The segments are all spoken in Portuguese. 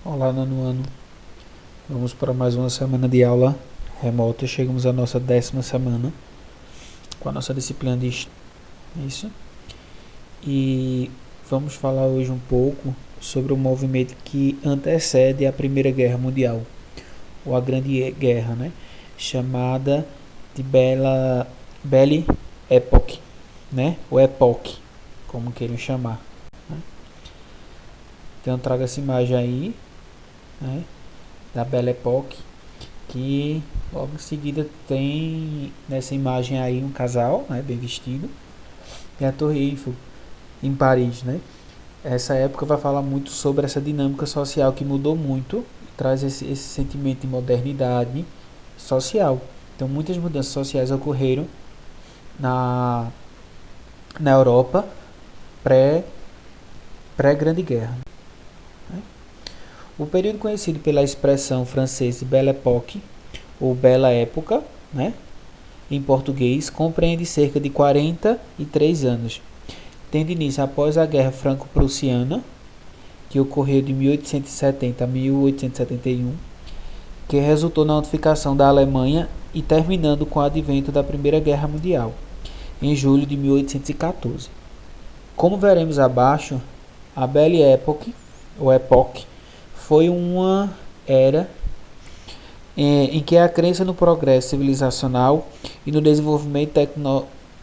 Olá, nono ano. Vamos para mais uma semana de aula remota. Chegamos à nossa 10ª semana com a nossa disciplina de isso. E vamos falar hoje um pouco sobre o movimento que antecede a Primeira Guerra Mundial, ou a Grande Guerra, né? Chamada de Belle Époque, né? Ou Époque, como queiram chamar. Né? Então eu trago essa imagem aí, né? Da Belle Époque, que logo em seguida tem nessa imagem aí um casal, né, bem vestido, e a Torre Eiffel em Paris, né? Essa época vai falar muito sobre essa dinâmica social que mudou muito, traz esse sentimento de modernidade social. Então muitas mudanças sociais ocorreram na Europa pré Grande Guerra. O período conhecido pela expressão francesa Belle Époque, ou Bela Época, né, em português, compreende cerca de 43 anos, tendo início após a Guerra Franco-Prussiana, que ocorreu de 1870 a 1871, que resultou na unificação da Alemanha e terminando com o advento da Primeira Guerra Mundial, em julho de 1814. Como veremos abaixo, a Belle Époque, ou Époque, foi uma era em que a crença no progresso civilizacional e no desenvolvimento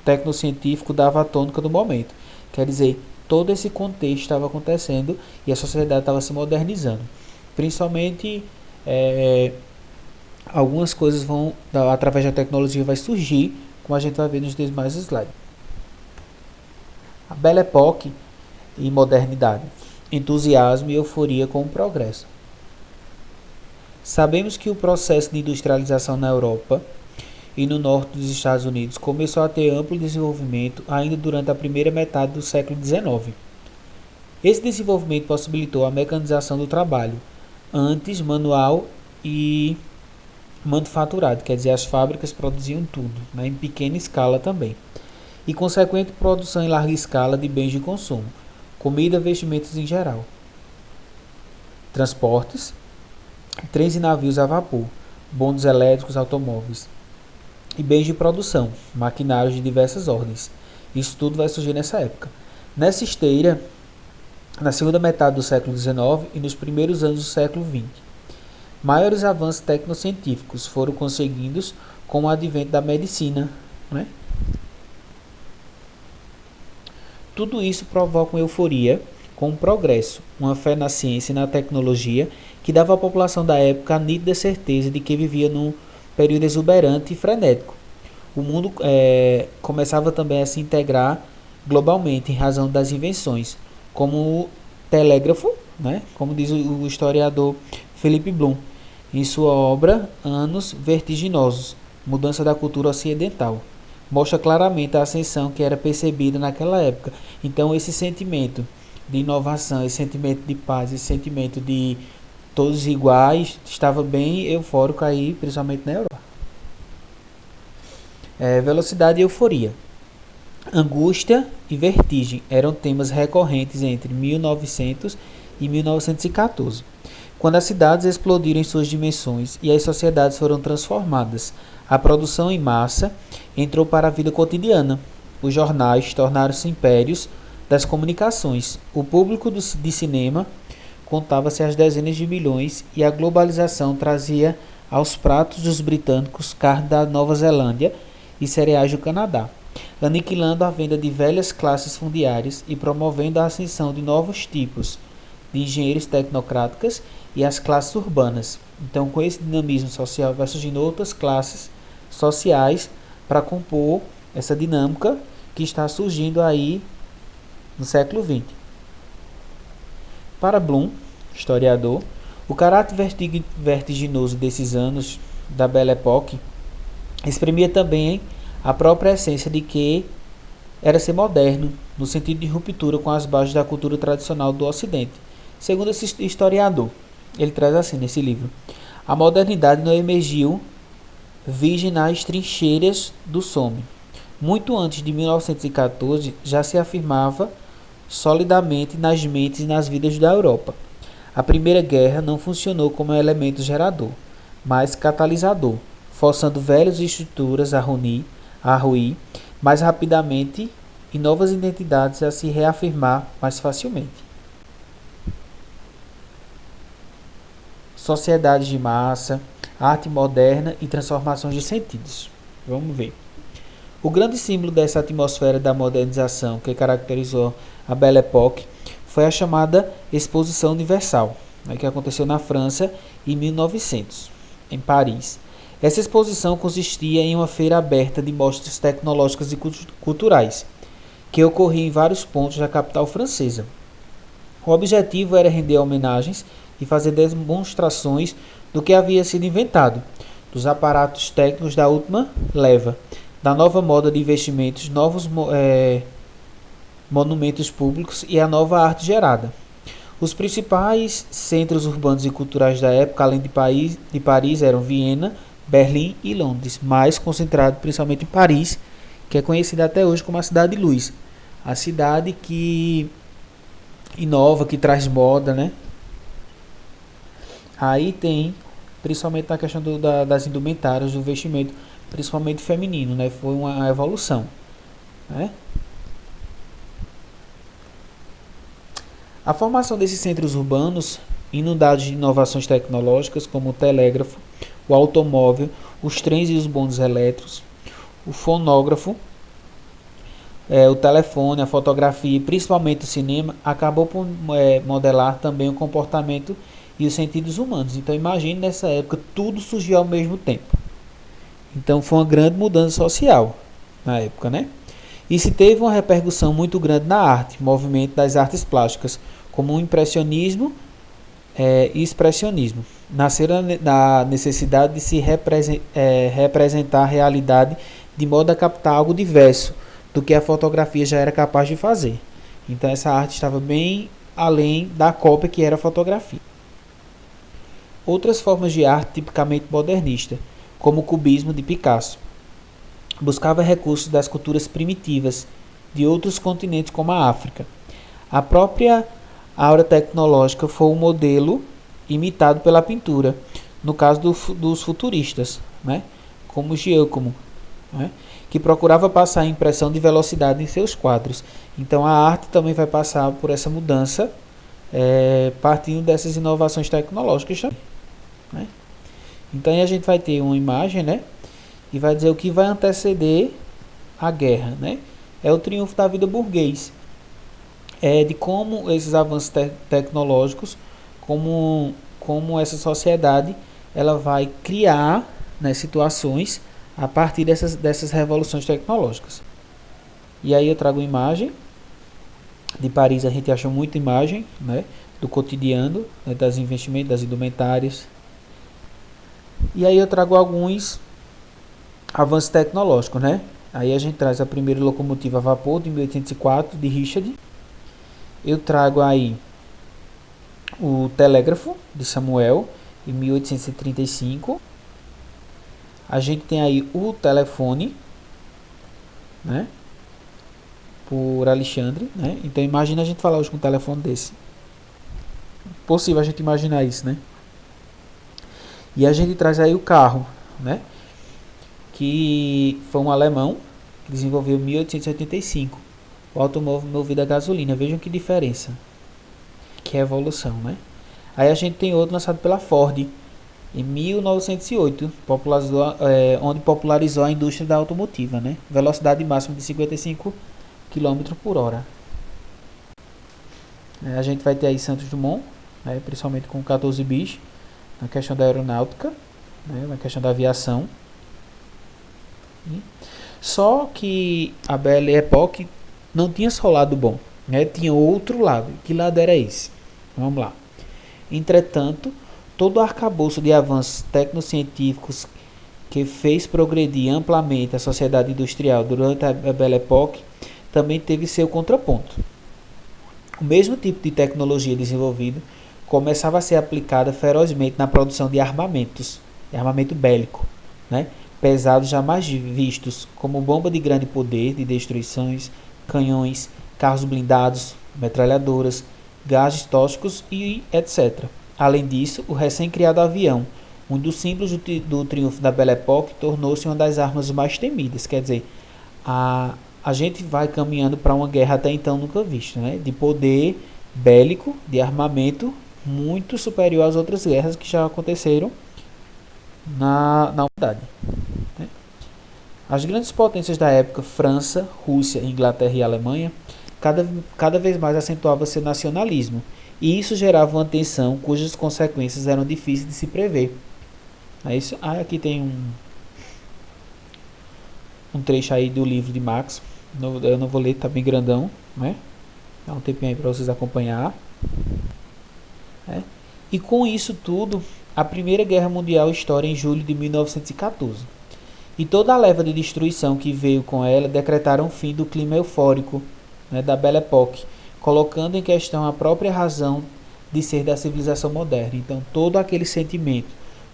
tecnocientífico dava a tônica do momento. Quer dizer, todo esse contexto estava acontecendo e a sociedade estava se modernizando. Principalmente, algumas coisas vão, através da tecnologia, vai surgir, como a gente vai ver nos demais slides. A Belle Époque e modernidade. Entusiasmo e euforia com o progresso. Sabemos que o processo de industrialização na Europa e no norte dos Estados Unidos começou a ter amplo desenvolvimento ainda durante a primeira metade do século XIX. Esse desenvolvimento possibilitou a mecanização do trabalho, antes manual e manufaturado, quer dizer, as fábricas produziam tudo, né, em pequena escala também, e consequente produção em larga escala de bens de consumo, comida, vestimentos em geral, transportes, trens e navios a vapor, bondes elétricos, automóveis e bens de produção, maquinários de diversas ordens. Isso tudo vai surgir nessa época. Nessa esteira, na segunda metade do século XIX e nos primeiros anos do século XX, maiores avanços tecnocientíficos foram conseguidos com o advento da medicina, né? Tudo isso provoca uma euforia com o progresso, uma fé na ciência e na tecnologia que dava à população da época a nítida certeza de que vivia num período exuberante e frenético. O mundo começava também a se integrar globalmente em razão das invenções, como o telégrafo, né? Como diz o historiador Philip Bloom, em sua obra Anos Vertiginosos, Mudança da Cultura Ocidental. Mostra claramente a ascensão que era percebida naquela época. Então esse sentimento de inovação, esse sentimento de paz, esse sentimento de todos iguais, estava bem eufórico aí, principalmente na Europa. Velocidade e euforia. Angústia e vertigem eram temas recorrentes entre 1900 e 1914, quando as cidades explodiram em suas dimensões e as sociedades foram transformadas. A produção em massa entrou para a vida cotidiana. Os jornais tornaram-se impérios das comunicações. O público de cinema contava-se às dezenas de milhões e a globalização trazia aos pratos dos britânicos carne da Nova Zelândia e cereais do Canadá, aniquilando a venda de velhas classes fundiárias e promovendo a ascensão de novos tipos de engenheiros tecnocráticas e as classes urbanas. Então, com esse dinamismo social, vai surgindo outras classes sociais para compor essa dinâmica que está surgindo aí no século XX. Para Bloom, historiador, o caráter vertiginoso desses anos da Belle Époque exprimia também a própria essência de que era ser moderno, no sentido de ruptura com as bases da cultura tradicional do Ocidente. Segundo esse historiador, ele traz assim nesse livro: a modernidade não emergiu virgem nas trincheiras do Somme. Muito antes de 1914, já se afirmava solidamente nas mentes e nas vidas da Europa. A Primeira Guerra não funcionou como elemento gerador, mas catalisador, forçando velhas estruturas a ruir mais rapidamente e novas identidades a se reafirmar mais facilmente. Sociedades de massa, arte moderna e transformações de sentidos. Vamos ver. O grande símbolo dessa atmosfera da modernização que caracterizou a Belle Époque foi a chamada Exposição Universal, que aconteceu na França em 1900, em Paris. Essa exposição consistia em uma feira aberta de mostras tecnológicas e culturais, que ocorria em vários pontos da capital francesa. O objetivo era render homenagens e fazer demonstrações do que havia sido inventado, dos aparatos técnicos da última leva, da nova moda de investimentos, novos monumentos públicos e a nova arte gerada. Os principais centros urbanos e culturais da época, além de Paris, eram Viena, Berlim e Londres, mais concentrado principalmente em Paris, que é conhecida até hoje como a Cidade de Luz, a cidade que inova, que traz moda, né? Aí tem, principalmente na questão das indumentárias, do vestimento, principalmente feminino, né? Foi uma evolução, né? A formação desses centros urbanos, inundados de inovações tecnológicas como o telégrafo, o automóvel, os trens e os bondes elétricos, o fonógrafo, o telefone, a fotografia e principalmente o cinema, acabou por modelar também o comportamento e os sentidos humanos. Então imagine nessa época tudo surgiu ao mesmo tempo. Então foi uma grande mudança social na época, né? E se teve uma repercussão muito grande na arte, movimento das artes plásticas, como o impressionismo e expressionismo. Nasceram da necessidade de se representar a realidade de modo a captar algo diverso do que a fotografia já era capaz de fazer. Então essa arte estava bem além da cópia que era a fotografia. Outras formas de arte tipicamente modernista, como o cubismo de Picasso, buscava recursos das culturas primitivas de outros continentes como a África. A própria aura tecnológica foi um modelo imitado pela pintura, no caso dos futuristas, né? Como Giacomo, né? Que procurava passar a impressão de velocidade em seus quadros. Então a arte também vai passar por essa mudança, partindo dessas inovações tecnológicas também, né? Então aí a gente vai ter uma imagem, né? E vai dizer o que vai anteceder a guerra, né? É o triunfo da vida burguês. De como esses avanços tecnológicos, como essa sociedade, ela vai criar, né, situações a partir dessas revoluções tecnológicas. E aí eu trago uma imagem de Paris, a gente achou muita imagem, né, do cotidiano, né, das investimentos, das indumentárias. E aí eu trago alguns avanços tecnológicos, né? Aí a gente traz a primeira locomotiva a vapor de 1804 de Richard. Eu trago aí o telégrafo de Samuel em 1835. A gente tem aí o telefone, né? Por Alexandre, né? Então imagina a gente falar hoje com um telefone desse. Possível a gente imaginar isso, né? E a gente traz aí o carro, né? Que foi um alemão que desenvolveu em 1885. O automóvel movido a gasolina. Vejam que diferença. Que evolução, né? Aí a gente tem outro lançado pela Ford em 1908, onde popularizou a indústria da automotiva, né? Velocidade máxima de 55 km por hora. A gente vai ter aí Santos Dumont, né? Principalmente com 14 bis, na questão da aeronáutica, né? Na questão da aviação. Só que a Belle Époque não tinha só o lado bom, né? Tinha outro lado. Que lado era esse? Vamos lá. Entretanto, todo o arcabouço de avanços tecnocientíficos que fez progredir amplamente a sociedade industrial durante a Belle Époque também teve seu contraponto. O mesmo tipo de tecnologia desenvolvido começava a ser aplicada ferozmente na produção de armamentos, armamento bélico, né? Pesados jamais vistos, como bomba de grande poder de destruições, canhões, carros blindados, metralhadoras, gases tóxicos e etc. Além disso, o recém-criado avião, um dos símbolos do triunfo da Belle Époque, tornou-se uma das armas mais temidas. Quer dizer, a gente vai caminhando para uma guerra até então nunca vista, né? De poder bélico, de armamento muito superior às outras guerras que já aconteceram na humanidade, né? As grandes potências da época, França, Rússia, Inglaterra e Alemanha, cada vez mais acentuava seu nacionalismo, e isso gerava uma tensão cujas consequências eram difíceis de se prever. É isso. Aqui tem um trecho aí do livro de Marx. Eu não vou ler, tá bem grandão, né? Dá um tempinho aí para vocês acompanhar, né? E com isso tudo, a Primeira Guerra Mundial estoura em julho de 1914. E toda a leva de destruição que veio com ela decretaram o fim do clima eufórico, né, da Belle Époque, colocando em questão a própria razão de ser da civilização moderna. Então todo aquele sentimento,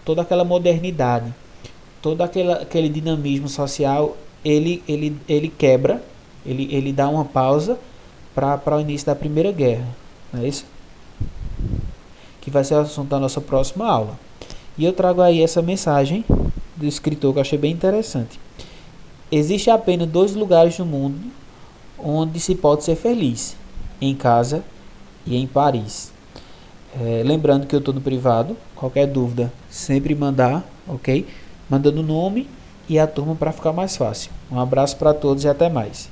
toda aquela modernidade, todo aquele dinamismo social, ele quebra, ele dá uma pausa para o início da Primeira Guerra. Não é isso? Que vai ser o assunto da nossa próxima aula. E eu trago aí essa mensagem do escritor que eu achei bem interessante. Existem apenas 2 lugares no mundo onde se pode ser feliz: em casa e em Paris. Lembrando que eu estou no privado. Qualquer dúvida, sempre mandar, ok? Mandando o nome e a turma para ficar mais fácil. Um abraço para todos e até mais.